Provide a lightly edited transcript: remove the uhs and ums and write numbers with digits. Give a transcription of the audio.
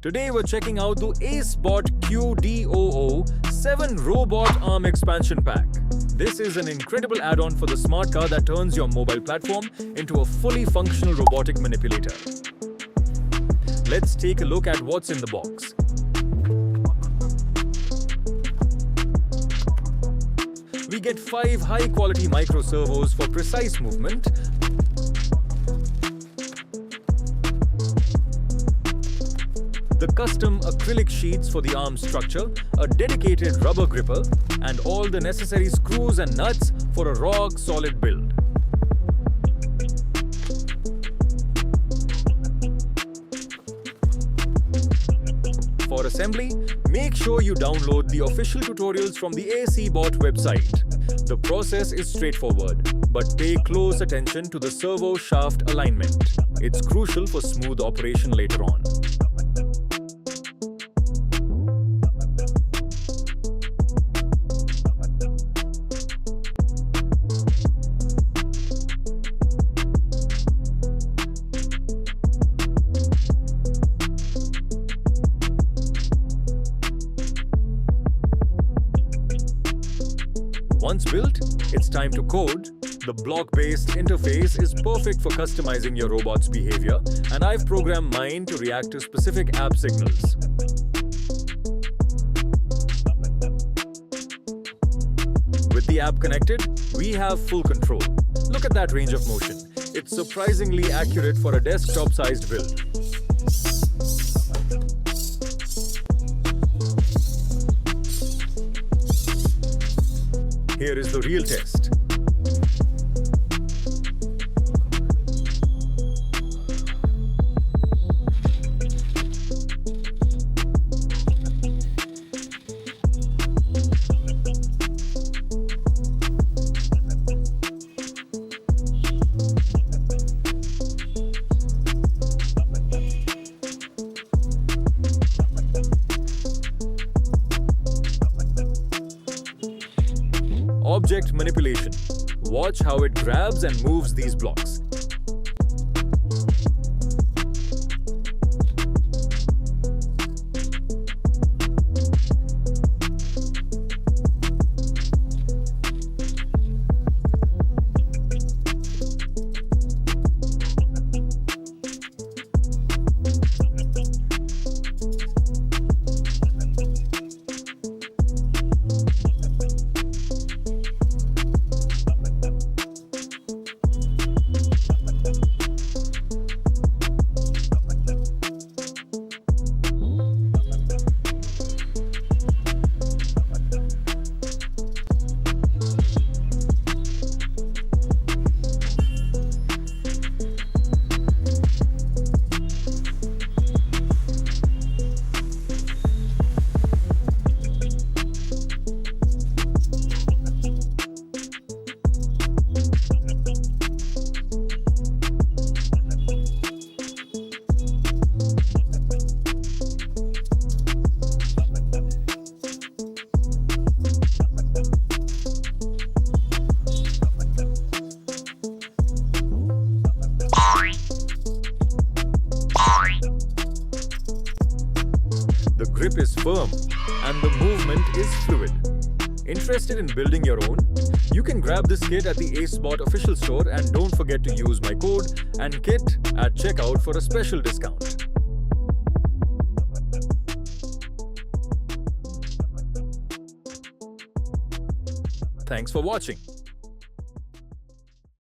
Today we're checking out the ACEBOTT QD007 Robot Arm Expansion Pack. This is an incredible add-on for the smart car that turns your mobile platform into a fully functional robotic manipulator. Let's take a look at what's in the box. We get 5 high-quality micro servos for precise movement, the custom acrylic sheets for the arm structure, a dedicated rubber gripper, and all the necessary screws and nuts for a rock-solid build. For assembly, make sure you download the official tutorials from the ACEBOTT website. The process is straightforward, but pay close attention to the servo shaft alignment. It's crucial for smooth operation later on. Once built, it's time to code. The block-based interface is perfect for customizing your robot's behavior, and I've programmed mine to react to specific app signals. With the app connected, we have full control. Look at that range of motion. It's surprisingly accurate for a desktop-sized build. Here is the real test. Object manipulation. Watch how it grabs and moves these blocks. The grip is firm and the movement is fluid. Interested in building your own? You can grab this kit at the ACEBOTT official store, and don't forget to use my code and kit at checkout for a special discount. Thanks for watching.